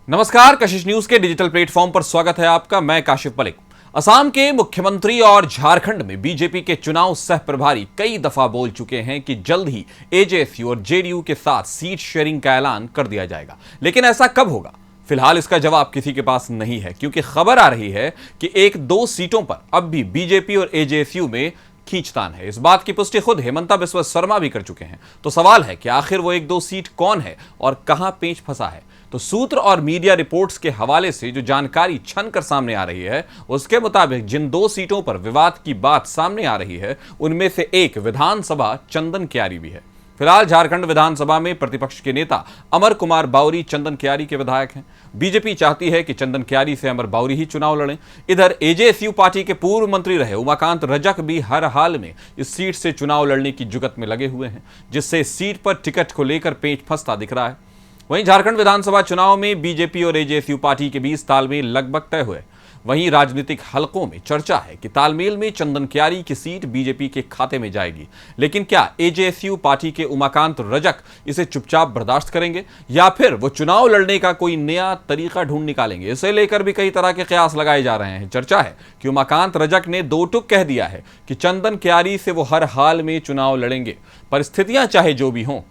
नमस्कार, कशिश न्यूज के digital platform पर स्वागत है आपका। मैं काशिफ मलिक। असम के मुख्यमंत्री और झारखंड में बीजेपी के चुनाव सह प्रभारी कई दफा बोल चुके हैं कि जल्द ही एजेएसयू और जेडीयू के साथ सीट शेयरिंग का ऐलान कर दिया जाएगा, लेकिन ऐसा कब होगा? फिलहाल इसका जवाब किसी के पास नहीं है, क्योंकि खबर आ रही है कि एक दो सीटों पर अब भी बीजेपी और एजेएसयू में खींचतान है। इस बात की पुष्टि खुद हेमंता बिस्वा शर्मा भी कर चुके हैं। तो सवाल है कि आखिर वो एक दो सीट कौन है और कहां पेंच फंसा है? तो सूत्र और मीडिया रिपोर्ट्स के हवाले से जो जानकारी छन कर सामने आ रही है, उसके मुताबिक जिन दो सीटों पर विवाद की बात सामने आ रही है, उनमें से एक विधानसभा चंदन क्यारी भी है। फिलहाल झारखंड विधानसभा में प्रतिपक्ष के नेता अमर कुमार बावरी चंदन क्यारी के विधायक हैं। बीजेपी चाहती है कि चंदन क्यारी से अमर बावरी ही चुनाव लड़ें। इधर एजेएसयू पार्टी के पूर्व मंत्री रहे उमाकांत रजक भी हर हाल में इस सीट से चुनाव लड़ने की जुगत में लगे हुए हैं, जिससे इस सीट पर टिकट को लेकर पेंच फंसता दिख रहा है। वहीं झारखंड विधानसभा चुनाव में बीजेपी और एजेएसयू पार्टी के बीच तालमेल लगभग तय हुए। वहीं राजनीतिक हलकों में चर्चा है कि तालमेल में चंदन क्यारी की सीट बीजेपी के खाते में जाएगी, लेकिन क्या एजेएसयू पार्टी के उमाकांत रजक इसे चुपचाप बर्दाश्त करेंगे या फिर वो चुनाव लड़ने का कोई नया तरीका ढूंढ निकालेंगे? इसे लेकर भी कई तरह के कयास लगाए जा रहे हैं। चर्चा है कि उमाकांत रजक ने दो टुक कह दिया है कि चंदन क्यारी से वो हर हाल में चुनाव लड़ेंगे, परिस्थितियां चाहे जो भी हों।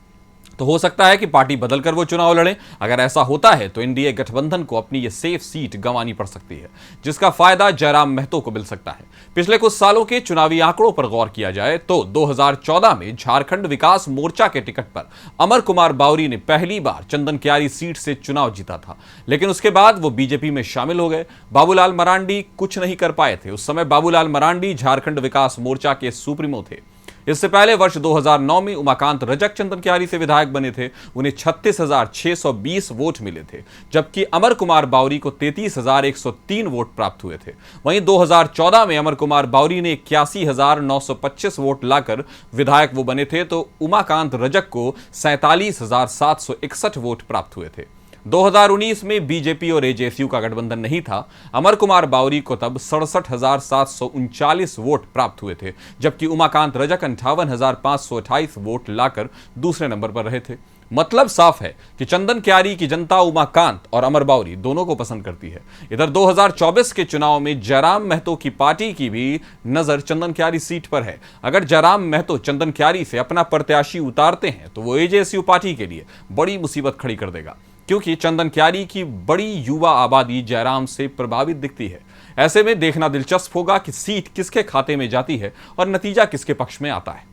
तो हो सकता है कि पार्टी बदलकर वो चुनाव लड़ें। अगर ऐसा होता है तो एनडीए गठबंधन को अपनी ये सेफ सीट गंवानी पड़ सकती है, जिसका फायदा जयराम महतो को मिल सकता है। पिछले कुछ सालों के चुनावी आंकड़ों पर गौर किया जाए तो 2014 में झारखंड विकास मोर्चा के टिकट पर अमर कुमार बावरी ने पहली बार चंदन क्यारी सीट से चुनाव जीता था, लेकिन उसके बाद वो बीजेपी में शामिल हो गए। बाबूलाल मरांडी कुछ नहीं कर पाए थे। उस समय बाबूलाल मरांडी झारखंड विकास मोर्चा के सुप्रीमो थे। इससे पहले वर्ष 2009 में उमाकांत रजक चंदन क्यारी से विधायक बने थे। उन्हें 36,620 वोट मिले थे, जबकि अमर कुमार बावरी को 33,103 वोट प्राप्त हुए थे। वहीं 2014 में अमर कुमार बावरी ने 81,925 वोट लाकर विधायक वो बने थे, तो उमाकांत रजक को 47,761 वोट प्राप्त हुए थे। 2019 में बीजेपी और एजेएसयू का गठबंधन नहीं था। अमर कुमार बावरी को तब 67,739 वोट प्राप्त हुए थे, जबकि उमाकांत रजक 58,528 वोट लाकर दूसरे नंबर पर रहे थे। मतलब साफ है कि चंदन क्यारी की जनता उमाकांत और अमर बावरी दोनों को पसंद करती है। इधर 2024 के चुनाव में जयराम महतो की पार्टी की भी नजर चंदन क्यारी सीट पर है। अगर जयराम महतो चंदन क्यारी से अपना प्रत्याशी उतारते हैं तो वो एजेएसयू पार्टी के लिए बड़ी मुसीबत खड़ी कर देगा, क्योंकि चंदन क्यारी की बड़ी युवा आबादी जयराम से प्रभावित दिखती है। ऐसे में देखना दिलचस्प होगा कि सीट किसके खाते में जाती है और नतीजा किसके पक्ष में आता है।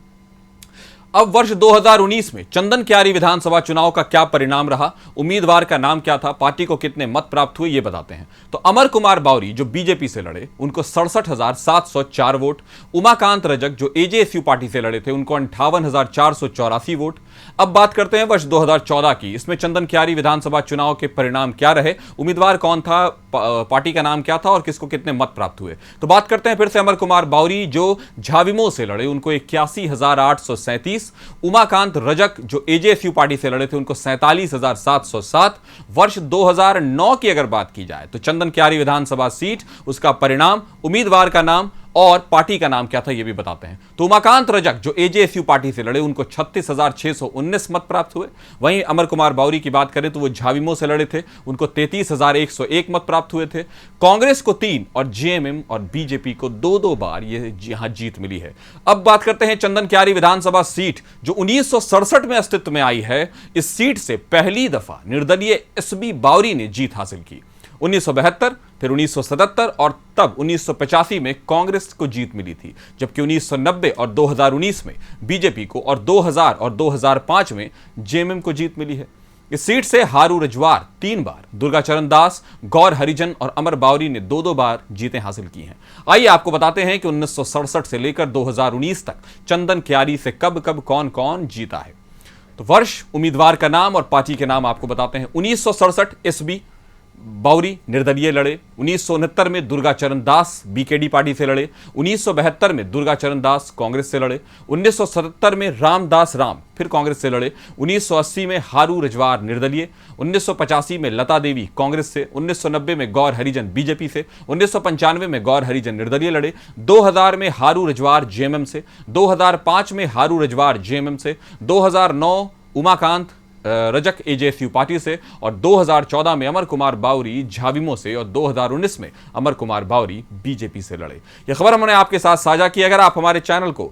अब वर्ष 2019 में चंदन क्यारी विधानसभा चुनाव का क्या परिणाम रहा, उम्मीदवार का नाम क्या था, पार्टी को कितने मत प्राप्त हुए, ये बताते हैं। तो अमर कुमार बावरी जो बीजेपी से लड़े उनको 67,704 वोट, उमाकांत रजक जो एजेएसयू पार्टी से लड़े थे उनको 58,484 वोट। अब बात करते हैं वर्ष 2014 की। इसमें चंदन क्यारी विधानसभा चुनाव के परिणाम क्या रहे, उम्मीदवार कौन था, पार्टी का नाम क्या था और किसको कितने मत प्राप्त हुए। तो बात करते हैं फिर से अमर कुमार बावरी जो झाविमो से लड़े उनको 81,837, उमाकांत रजक जो एजेएसयू पार्टी से लड़े थे उनको 47,707। वर्ष 2009 की अगर बात की जाए तो चंदन क्यारी विधानसभा सीट, उसका परिणाम, उम्मीदवार का नाम और पार्टी का नाम क्या था ये भी बताते हैं। तो उमाकांत रजक जो एजेएसयू पार्टी से लड़े उनको 36,619 मत प्राप्त हुए। वहीं अमर कुमार बावरी की बात करें तो वो झाविमो से लड़े थे, उनको 33,101 मत प्राप्त हुए थे। कांग्रेस को 3 और जेएमएम और बीजेपी को 2-2 बार ये यहां जीत मिली है। अब बात करते हैं चंदन क्यारी विधानसभा सीट जो 1967 में अस्तित्व में आई है। इस सीट से पहली दफा निर्दलीय एसबी बावरी ने जीत हासिल की। 1972, फिर 1977 और तब 1985 में कांग्रेस को जीत मिली थी, जबकि 1990 और 2019 में बीजेपी को और 2000 और 2005 में जेएमएम को जीत मिली है। इस सीट से हारू रजवार 3 बार, दुर्गाचरण दास, गौर हरिजन और अमर बावरी ने 2-2 बार जीतें हासिल की हैं। आइए आपको बताते हैं कि 1967 से लेकर 2019 तक चंदन क्यारी से कब कब कौन कौन जीता है। तो वर्ष, उम्मीदवार का नाम और पार्टी के नाम आपको बताते हैं। 1967 एसबी बावरी निर्दलीय लड़े। 1969 में दुर्गाचरण दास बीकेडी पार्टी से लड़े। 1972 में दुर्गाचरण दास कांग्रेस से लड़े। 1977 में रामदास राम फिर कांग्रेस से लड़े। 1980 में हारू रजवार निर्दलीय। 1985 में लता देवी कांग्रेस से। 1990 में गौर हरिजन बीजेपी से। 1995 में गौर हरिजन निर्दलीय लड़े। 2000 में हारू रजवार जेएमएम से। 2005 में हारू रजवार जेएमएम से। 2009 उमाकांत रजक एजेएसयू पार्टी से और 2014 में अमर कुमार बावरी झाविमो से और 2019 में अमर कुमार बावरी बीजेपी से लड़े। यह खबर हमने आपके साथ साझा की। अगर आप हमारे चैनल को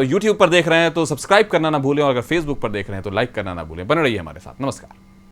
यूट्यूब पर देख रहे हैं तो सब्सक्राइब करना ना भूलें और अगर फेसबुक पर देख रहे हैं तो लाइक करना ना भूलें। बने रहिए हमारे साथ। नमस्कार।